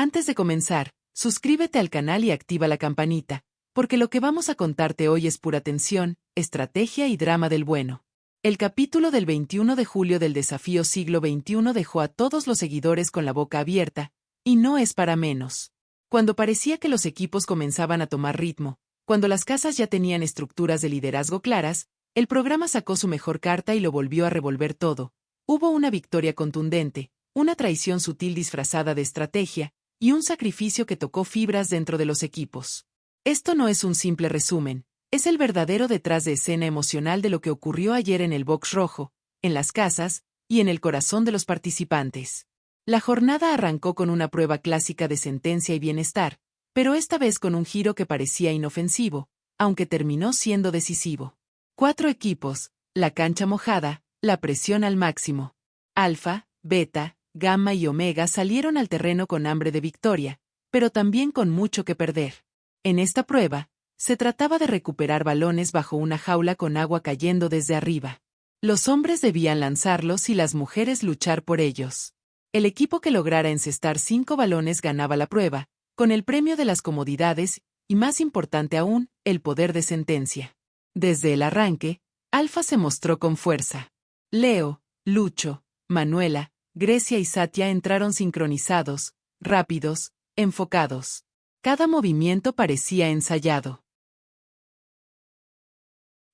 Antes de comenzar, suscríbete al canal y activa la campanita, porque lo que vamos a contarte hoy es pura tensión, estrategia y drama del bueno. El capítulo del 21 de julio del desafío siglo XXI dejó a todos los seguidores con la boca abierta, y no es para menos. Cuando parecía que los equipos comenzaban a tomar ritmo, cuando las casas ya tenían estructuras de liderazgo claras, el programa sacó su mejor carta y lo volvió a revolver todo. Hubo una victoria contundente, una traición sutil disfrazada de estrategia, y un sacrificio que tocó fibras dentro de los equipos. Esto no es un simple resumen, es el verdadero detrás de escena emocional de lo que ocurrió ayer en el box rojo, en las casas, y en el corazón de los participantes. La jornada arrancó con una prueba clásica de sentencia y bienestar, pero esta vez con un giro que parecía inofensivo, aunque terminó siendo decisivo. 4 equipos, la cancha mojada, la presión al máximo. Alfa, Beta, Gamma y Omega salieron al terreno con hambre de victoria, pero también con mucho que perder. En esta prueba, se trataba de recuperar balones bajo una jaula con agua cayendo desde arriba. Los hombres debían lanzarlos y las mujeres luchar por ellos. El equipo que lograra encestar 5 balones ganaba la prueba, con el premio de las comodidades, y más importante aún, el poder de sentencia. Desde el arranque, Alfa se mostró con fuerza. Leo, Lucho, Manuela, Grecia y Satya entraron sincronizados, rápidos, enfocados. Cada movimiento parecía ensayado.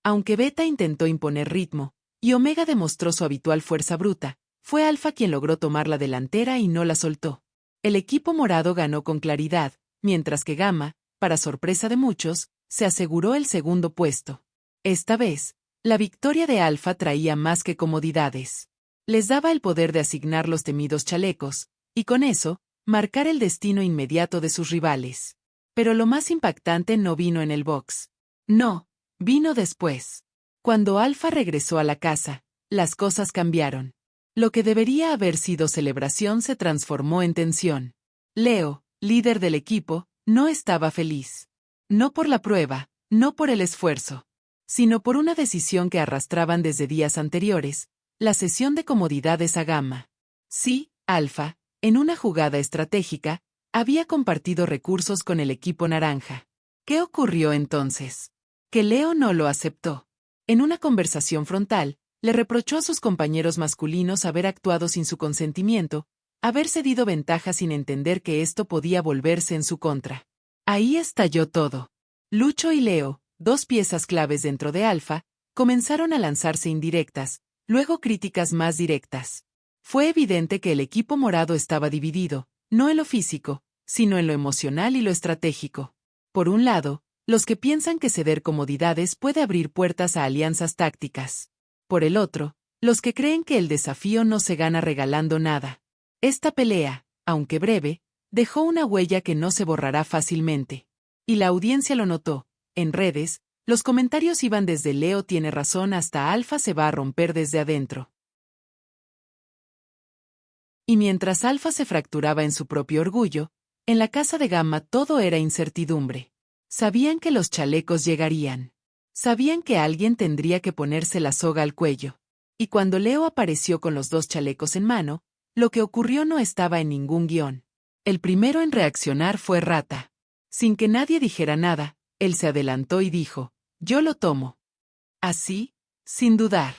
Aunque Beta intentó imponer ritmo, y Omega demostró su habitual fuerza bruta, fue Alfa quien logró tomar la delantera y no la soltó. El equipo morado ganó con claridad, mientras que Gamma, para sorpresa de muchos, se aseguró el segundo puesto. Esta vez, la victoria de Alfa traía más que comodidades. Les daba el poder de asignar los temidos chalecos, y con eso, marcar el destino inmediato de sus rivales. Pero lo más impactante no vino en el box. No, vino después. Cuando Alfa regresó a la casa, las cosas cambiaron. Lo que debería haber sido celebración se transformó en tensión. Leo, líder del equipo, no estaba feliz. No por la prueba, no por el esfuerzo, sino por una decisión que arrastraban desde días anteriores, la cesión de comodidades a Gamma. Sí, Alfa, en una jugada estratégica, había compartido recursos con el equipo naranja. ¿Qué ocurrió entonces? Que Leo no lo aceptó. En una conversación frontal, le reprochó a sus compañeros masculinos haber actuado sin su consentimiento, haber cedido ventaja sin entender que esto podía volverse en su contra. Ahí estalló todo. Lucho y Leo, 2 piezas claves dentro de Alfa, comenzaron a lanzarse indirectas, luego críticas más directas. Fue evidente que el equipo morado estaba dividido, no en lo físico, sino en lo emocional y lo estratégico. Por un lado, los que piensan que ceder comodidades puede abrir puertas a alianzas tácticas. Por el otro, los que creen que el desafío no se gana regalando nada. Esta pelea, aunque breve, dejó una huella que no se borrará fácilmente. Y la audiencia lo notó. En redes, los comentarios iban desde Leo tiene razón hasta Alfa se va a romper desde adentro. Y mientras Alfa se fracturaba en su propio orgullo, en la casa de Gamma todo era incertidumbre. Sabían que los chalecos llegarían. Sabían que alguien tendría que ponerse la soga al cuello. Y cuando Leo apareció con los 2 chalecos en mano, lo que ocurrió no estaba en ningún guión. El primero en reaccionar fue Rata. Sin que nadie dijera nada, él se adelantó y dijo, «Yo lo tomo». Así, sin dudar.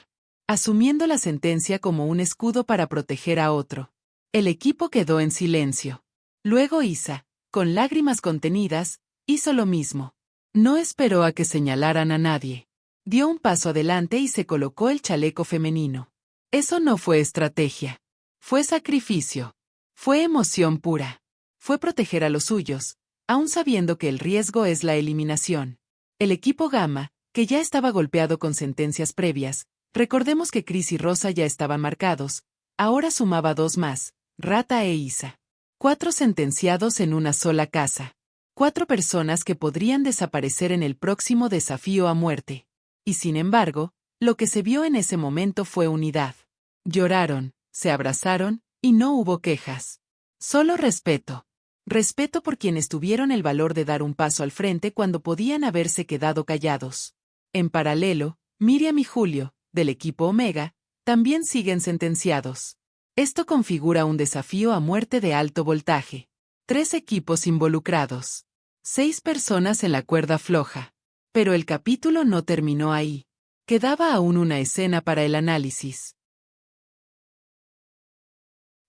Asumiendo la sentencia como un escudo para proteger a otro. El equipo quedó en silencio. Luego Isa, con lágrimas contenidas, hizo lo mismo. No esperó a que señalaran a nadie. Dio un paso adelante y se colocó el chaleco femenino. Eso no fue estrategia. Fue sacrificio. Fue emoción pura. Fue proteger a los suyos, aun sabiendo que el riesgo es la eliminación. El equipo Gamma, que ya estaba golpeado con sentencias previas, recordemos que Chris y Rosa ya estaban marcados, ahora sumaba 2 más, Rata e Isa. 4 sentenciados en una sola casa. 4 personas que podrían desaparecer en el próximo desafío a muerte. Y sin embargo, lo que se vio en ese momento fue unidad. Lloraron, se abrazaron, y no hubo quejas. Solo respeto. Respeto por quienes tuvieron el valor de dar un paso al frente cuando podían haberse quedado callados. En paralelo, Miriam y Julio, del equipo Omega, también siguen sentenciados. Esto configura un desafío a muerte de alto voltaje. 3 equipos involucrados. 6 personas en la cuerda floja. Pero el capítulo no terminó ahí. Quedaba aún una escena para el análisis.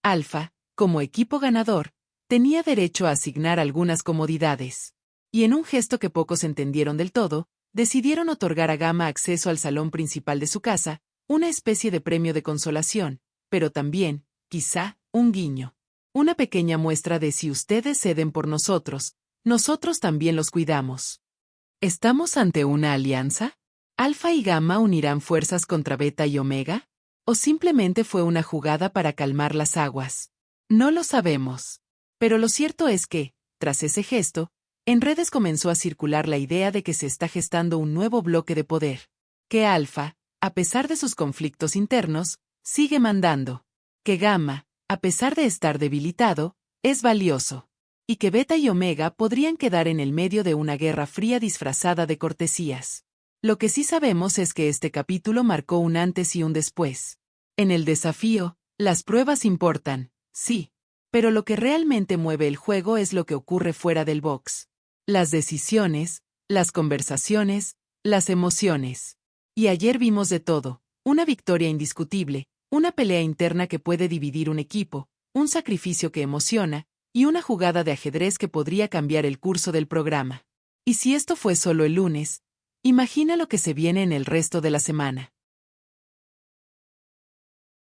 Alfa, como equipo ganador, tenía derecho a asignar algunas comodidades. Y en un gesto que pocos entendieron del todo, decidieron otorgar a Gamma acceso al salón principal de su casa, una especie de premio de consolación, pero también, quizá, un guiño. Una pequeña muestra de si ustedes ceden por nosotros, nosotros también los cuidamos. ¿Estamos ante una alianza? ¿Alfa y Gamma unirán fuerzas contra Beta y Omega? ¿O simplemente fue una jugada para calmar las aguas? No lo sabemos. Pero lo cierto es que, tras ese gesto, en redes comenzó a circular la idea de que se está gestando un nuevo bloque de poder. Que Alfa, a pesar de sus conflictos internos, sigue mandando. Que Gamma, a pesar de estar debilitado, es valioso. Y que Beta y Omega podrían quedar en el medio de una guerra fría disfrazada de cortesías. Lo que sí sabemos es que este capítulo marcó un antes y un después. En el desafío, las pruebas importan, sí. Pero lo que realmente mueve el juego es lo que ocurre fuera del box. Las decisiones, las conversaciones, las emociones. Y ayer vimos de todo, una victoria indiscutible, una pelea interna que puede dividir un equipo, un sacrificio que emociona, y una jugada de ajedrez que podría cambiar el curso del programa. Y si esto fue solo el lunes, imagina lo que se viene en el resto de la semana.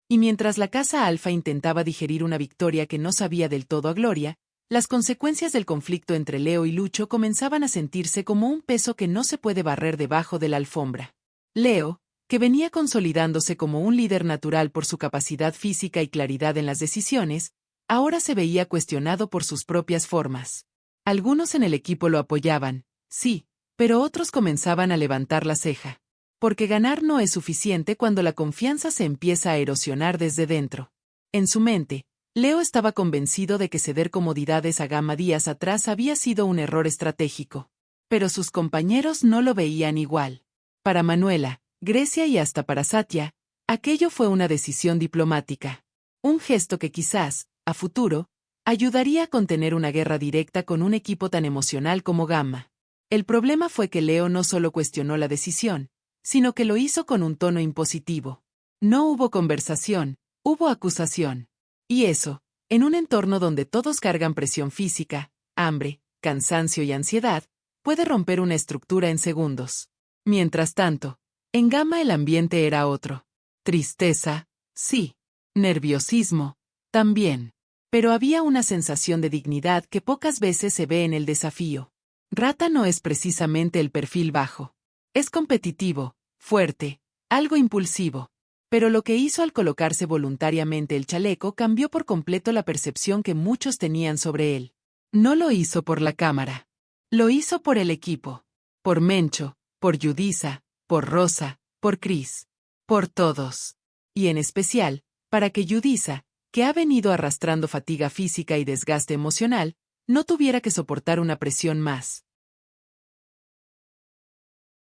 Y mientras la Casa Alfa intentaba digerir una victoria que no sabía del todo a gloria, las consecuencias del conflicto entre Leo y Lucho comenzaban a sentirse como un peso que no se puede barrer debajo de la alfombra. Leo, que venía consolidándose como un líder natural por su capacidad física y claridad en las decisiones, ahora se veía cuestionado por sus propias formas. Algunos en el equipo lo apoyaban, sí, pero otros comenzaban a levantar la ceja. Porque ganar no es suficiente cuando la confianza se empieza a erosionar desde dentro. En su mente, Leo estaba convencido de que ceder comodidades a Gamma días atrás había sido un error estratégico. Pero sus compañeros no lo veían igual. Para Manuela, Grecia y hasta para Satya, aquello fue una decisión diplomática. Un gesto que quizás, a futuro, ayudaría a contener una guerra directa con un equipo tan emocional como Gamma. El problema fue que Leo no solo cuestionó la decisión, sino que lo hizo con un tono impositivo. No hubo conversación, hubo acusación. Y eso, en un entorno donde todos cargan presión física, hambre, cansancio y ansiedad, puede romper una estructura en segundos. Mientras tanto, en Gamma el ambiente era otro. Tristeza, sí. Nerviosismo, también. Pero había una sensación de dignidad que pocas veces se ve en el desafío. Rata no es precisamente el perfil bajo. Es competitivo, fuerte, algo impulsivo. Pero lo que hizo al colocarse voluntariamente el chaleco cambió por completo la percepción que muchos tenían sobre él. No lo hizo por la cámara. Lo hizo por el equipo. Por Mencho, por Yudisa, por Rosa, por Chris. Por todos. Y en especial, para que Yudisa, que ha venido arrastrando fatiga física y desgaste emocional, no tuviera que soportar una presión más.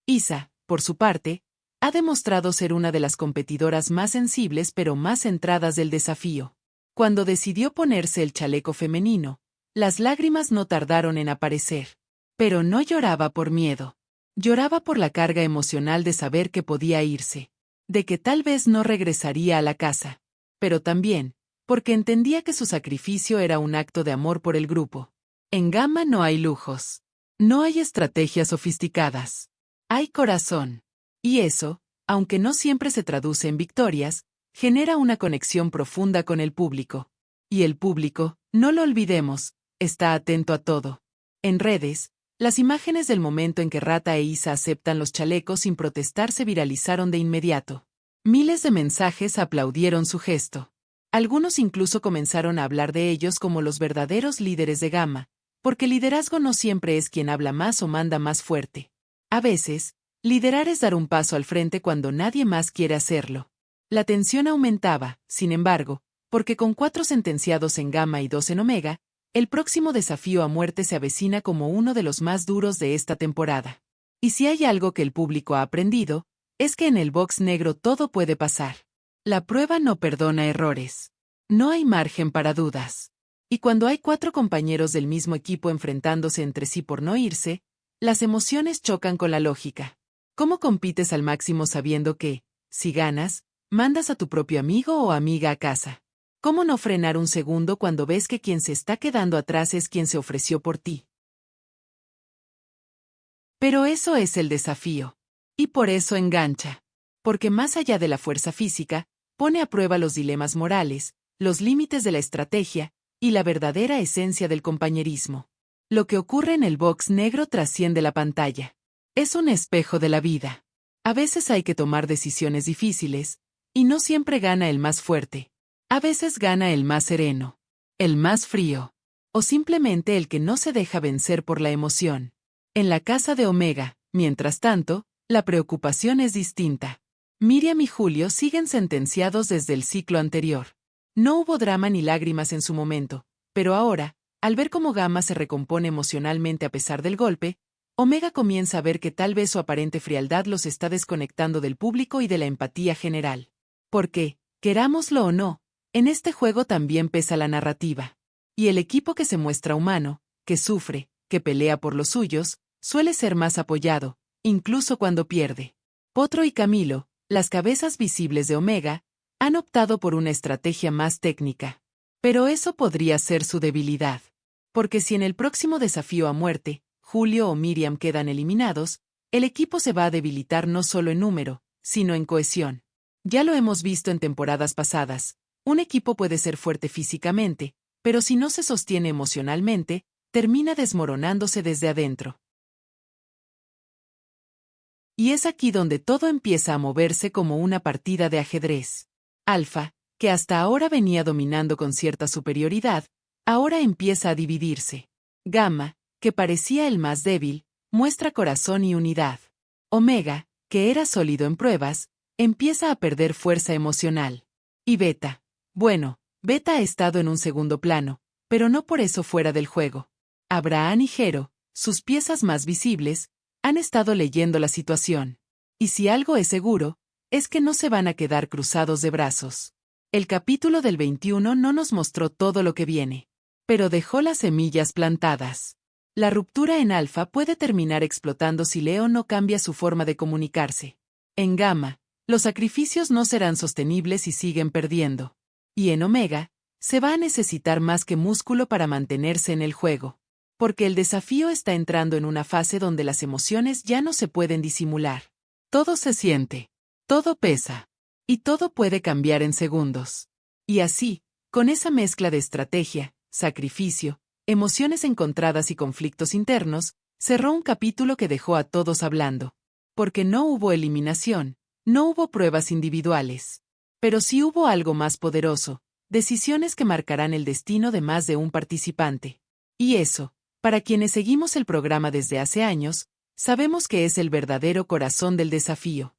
Isa, por su parte, ha demostrado ser una de las competidoras más sensibles pero más centradas del desafío. Cuando decidió ponerse el chaleco femenino, las lágrimas no tardaron en aparecer. Pero no lloraba por miedo. Lloraba por la carga emocional de saber que podía irse. De que tal vez no regresaría a la casa. Pero también, porque entendía que su sacrificio era un acto de amor por el grupo. En Gamma no hay lujos. No hay estrategias sofisticadas. Hay corazón. Y eso, aunque no siempre se traduce en victorias, genera una conexión profunda con el público. Y el público, no lo olvidemos, está atento a todo. En redes, las imágenes del momento en que Rata e Isa aceptan los chalecos sin protestar se viralizaron de inmediato. Miles de mensajes aplaudieron su gesto. Algunos incluso comenzaron a hablar de ellos como los verdaderos líderes de Gamma, porque liderazgo no siempre es quien habla más o manda más fuerte. A veces, liderar es dar un paso al frente cuando nadie más quiere hacerlo. La tensión aumentaba, sin embargo, porque con 4 sentenciados en Gamma y 2 en Omega, el próximo desafío a muerte se avecina como uno de los más duros de esta temporada. Y si hay algo que el público ha aprendido, es que en el box negro todo puede pasar. La prueba no perdona errores. No hay margen para dudas. Y cuando hay 4 compañeros del mismo equipo enfrentándose entre sí por no irse, las emociones chocan con la lógica. ¿Cómo compites al máximo sabiendo que, si ganas, mandas a tu propio amigo o amiga a casa? ¿Cómo no frenar un segundo cuando ves que quien se está quedando atrás es quien se ofreció por ti? Pero eso es el desafío. Y por eso engancha. Porque más allá de la fuerza física, pone a prueba los dilemas morales, los límites de la estrategia, y la verdadera esencia del compañerismo. Lo que ocurre en el box negro trasciende la pantalla. Es un espejo de la vida. A veces hay que tomar decisiones difíciles, y no siempre gana el más fuerte. A veces gana el más sereno, el más frío, o simplemente el que no se deja vencer por la emoción. En la casa de Omega, mientras tanto, la preocupación es distinta. Miriam y Julio siguen sentenciados desde el ciclo anterior. No hubo drama ni lágrimas en su momento, pero ahora, al ver cómo Gamma se recompone emocionalmente a pesar del golpe, Omega comienza a ver que tal vez su aparente frialdad los está desconectando del público y de la empatía general. Porque, querámoslo o no, en este juego también pesa la narrativa. Y el equipo que se muestra humano, que sufre, que pelea por los suyos, suele ser más apoyado, incluso cuando pierde. Potro y Camilo, las cabezas visibles de Omega, han optado por una estrategia más técnica. Pero eso podría ser su debilidad. Porque si en el próximo desafío a muerte, Julio o Miriam quedan eliminados, el equipo se va a debilitar no solo en número, sino en cohesión. Ya lo hemos visto en temporadas pasadas, un equipo puede ser fuerte físicamente, pero si no se sostiene emocionalmente, termina desmoronándose desde adentro. Y es aquí donde todo empieza a moverse como una partida de ajedrez. Alfa, que hasta ahora venía dominando con cierta superioridad, ahora empieza a dividirse. Gamma, que parecía el más débil, muestra corazón y unidad. Omega, que era sólido en pruebas, empieza a perder fuerza emocional. Y Beta. Bueno, Beta ha estado en un segundo plano, pero no por eso fuera del juego. Abraham y Jero, sus piezas más visibles, han estado leyendo la situación. Y si algo es seguro, es que no se van a quedar cruzados de brazos. El capítulo del 21 no nos mostró todo lo que viene, pero dejó las semillas plantadas. La ruptura en Alfa puede terminar explotando si Leo no cambia su forma de comunicarse. En Gamma, los sacrificios no serán sostenibles y siguen perdiendo. Y en Omega, se va a necesitar más que músculo para mantenerse en el juego. Porque el desafío está entrando en una fase donde las emociones ya no se pueden disimular. Todo se siente. Todo pesa. Y todo puede cambiar en segundos. Y así, con esa mezcla de estrategia, sacrificio, emociones encontradas y conflictos internos, cerró un capítulo que dejó a todos hablando. Porque no hubo eliminación, no hubo pruebas individuales. Pero sí hubo algo más poderoso, decisiones que marcarán el destino de más de un participante. Y eso, para quienes seguimos el programa desde hace años, sabemos que es el verdadero corazón del desafío.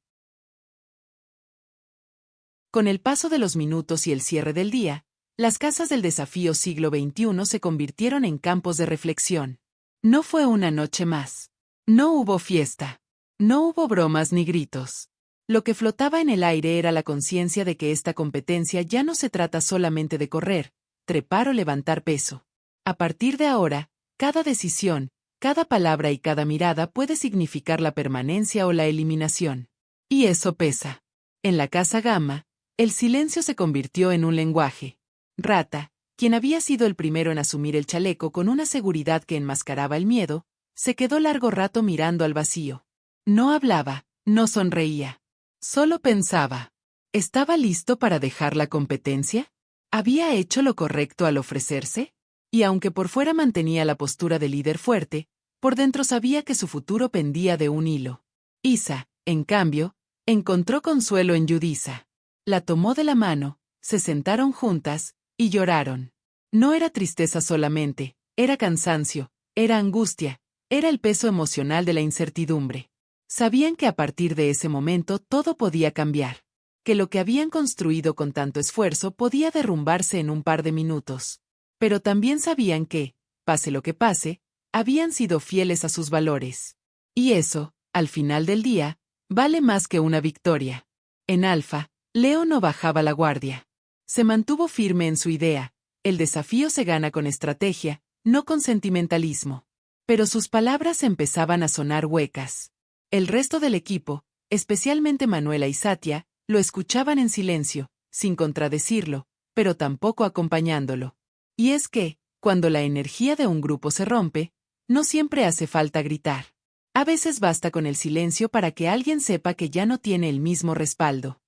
Con el paso de los minutos y el cierre del día, las casas del desafío siglo XXI se convirtieron en campos de reflexión. No fue una noche más. No hubo fiesta. No hubo bromas ni gritos. Lo que flotaba en el aire era la conciencia de que esta competencia ya no se trata solamente de correr, trepar o levantar peso. A partir de ahora, cada decisión, cada palabra y cada mirada puede significar la permanencia o la eliminación. Y eso pesa. En la casa Gamma, el silencio se convirtió en un lenguaje. Rata, quien había sido el primero en asumir el chaleco con una seguridad que enmascaraba el miedo, se quedó largo rato mirando al vacío. No hablaba, no sonreía. Solo pensaba. ¿Estaba listo para dejar la competencia? ¿Había hecho lo correcto al ofrecerse? Y aunque por fuera mantenía la postura de líder fuerte, por dentro sabía que su futuro pendía de un hilo. Isa, en cambio, encontró consuelo en Yudisa. La tomó de la mano, se sentaron juntas, y lloraron. No era tristeza solamente, era cansancio, era angustia, era el peso emocional de la incertidumbre. Sabían que a partir de ese momento todo podía cambiar, que lo que habían construido con tanto esfuerzo podía derrumbarse en un par de minutos. Pero también sabían que, pase lo que pase, habían sido fieles a sus valores. Y eso, al final del día, vale más que una victoria. En Alfa, Leo no bajaba la guardia. Se mantuvo firme en su idea, El desafío se gana con estrategia, no con sentimentalismo. Pero sus palabras empezaban a sonar huecas. El resto del equipo, especialmente Manuela y Satya, lo escuchaban en silencio, sin contradecirlo, pero tampoco acompañándolo. Y es que, cuando la energía de un grupo se rompe, no siempre hace falta gritar. A veces basta con el silencio para que alguien sepa que ya no tiene el mismo respaldo.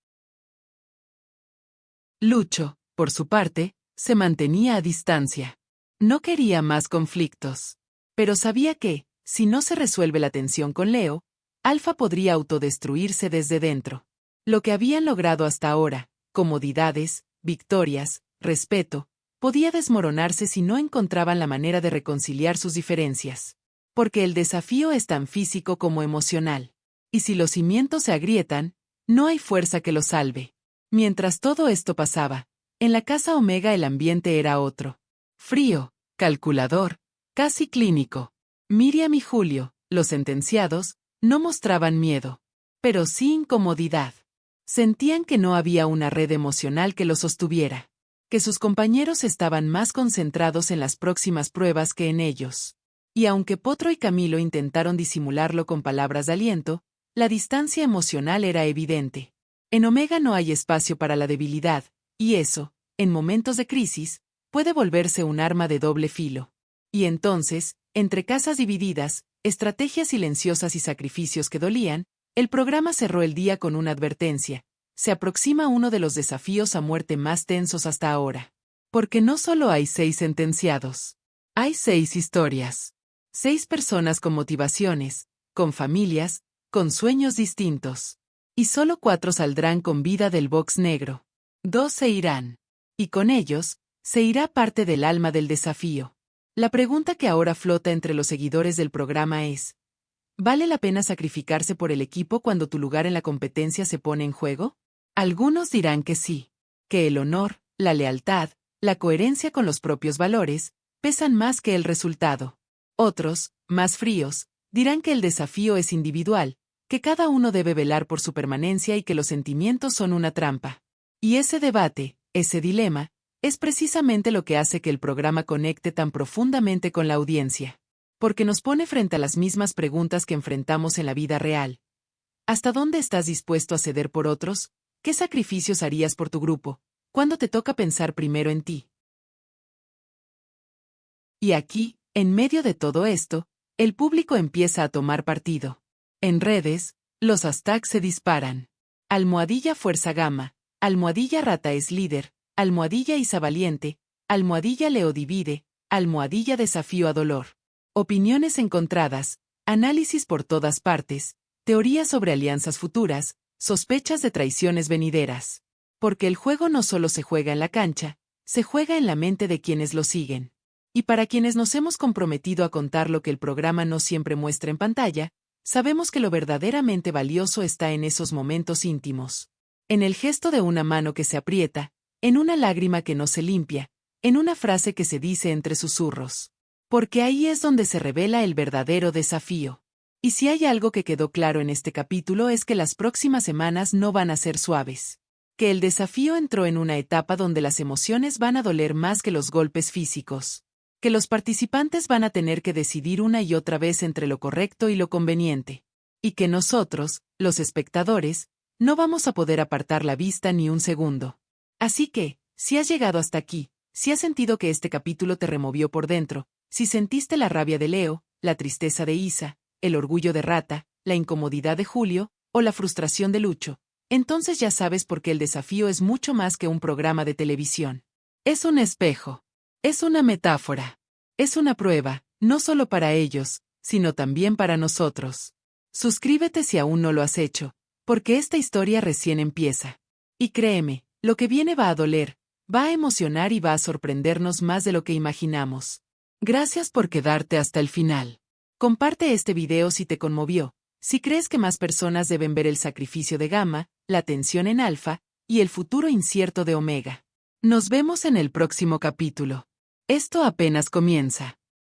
Lucho, por su parte, se mantenía a distancia. No quería más conflictos. Pero sabía que, si no se resuelve la tensión con Leo, Alfa podría autodestruirse desde dentro. Lo que habían logrado hasta ahora, comodidades, victorias, respeto, podía desmoronarse si no encontraban la manera de reconciliar sus diferencias. Porque el desafío es tan físico como emocional. Y si los cimientos se agrietan, no hay fuerza que los salve. Mientras todo esto pasaba, en la casa Omega el ambiente era otro. Frío, calculador, casi clínico. Miriam y Julio, los sentenciados, no mostraban miedo, pero sí incomodidad. Sentían que no había una red emocional que los sostuviera, que sus compañeros estaban más concentrados en las próximas pruebas que en ellos. Y aunque Potro y Camilo intentaron disimularlo con palabras de aliento, la distancia emocional era evidente. En Omega no hay espacio para la debilidad, y eso, en momentos de crisis, puede volverse un arma de doble filo. Y entonces, entre casas divididas, estrategias silenciosas y sacrificios que dolían, el programa cerró el día con una advertencia. Se aproxima uno de los desafíos a muerte más tensos hasta ahora. Porque no solo hay 6 sentenciados. Hay 6 historias. 6 personas con motivaciones, con familias, con sueños distintos. Y solo 4 saldrán con vida del box negro. 2 se irán. Y con ellos, se irá parte del alma del desafío. La pregunta que ahora flota entre los seguidores del programa es: ¿vale la pena sacrificarse por el equipo cuando tu lugar en la competencia se pone en juego? Algunos dirán que sí, que el honor, la lealtad, la coherencia con los propios valores, pesan más que el resultado. Otros, más fríos, dirán que el desafío es individual, que cada uno debe velar por su permanencia y que los sentimientos son una trampa. Y ese debate, ese dilema, es precisamente lo que hace que el programa conecte tan profundamente con la audiencia. Porque nos pone frente a las mismas preguntas que enfrentamos en la vida real. ¿Hasta dónde estás dispuesto a ceder por otros? ¿Qué sacrificios harías por tu grupo? ¿Cuándo te toca pensar primero en ti? Y aquí, en medio de todo esto, el público empieza a tomar partido. En redes, los hashtags se disparan. Almohadilla Fuerza Gamma, almohadilla Rata es líder, almohadilla Isa Valiente, almohadilla Leo divide, almohadilla Desafío a Dolor. Opiniones encontradas, análisis por todas partes, teorías sobre alianzas futuras, sospechas de traiciones venideras. Porque el juego no solo se juega en la cancha, se juega en la mente de quienes lo siguen. Y para quienes nos hemos comprometido a contar lo que el programa no siempre muestra en pantalla, sabemos que lo verdaderamente valioso está en esos momentos íntimos. En el gesto de una mano que se aprieta, en una lágrima que no se limpia, en una frase que se dice entre susurros. Porque ahí es donde se revela el verdadero desafío. Y si hay algo que quedó claro en este capítulo es que las próximas semanas no van a ser suaves. Que el desafío entró en una etapa donde las emociones van a doler más que los golpes físicos. Que los participantes van a tener que decidir una y otra vez entre lo correcto y lo conveniente. Y que nosotros, los espectadores, no vamos a poder apartar la vista ni un segundo. Así que, si has llegado hasta aquí, si has sentido que este capítulo te removió por dentro, si sentiste la rabia de Leo, la tristeza de Isa, el orgullo de Rata, la incomodidad de Julio, o la frustración de Lucho, entonces ya sabes por qué el desafío es mucho más que un programa de televisión. Es un espejo. Es una metáfora. Es una prueba, no solo para ellos, sino también para nosotros. Suscríbete si aún no lo has hecho, porque esta historia recién empieza. Y créeme, lo que viene va a doler, va a emocionar y va a sorprendernos más de lo que imaginamos. Gracias por quedarte hasta el final. Comparte este video si te conmovió, si crees que más personas deben ver el sacrificio de Gamma, la tensión en Alfa, y el futuro incierto de Omega. Nos vemos en el próximo capítulo. Esto apenas comienza.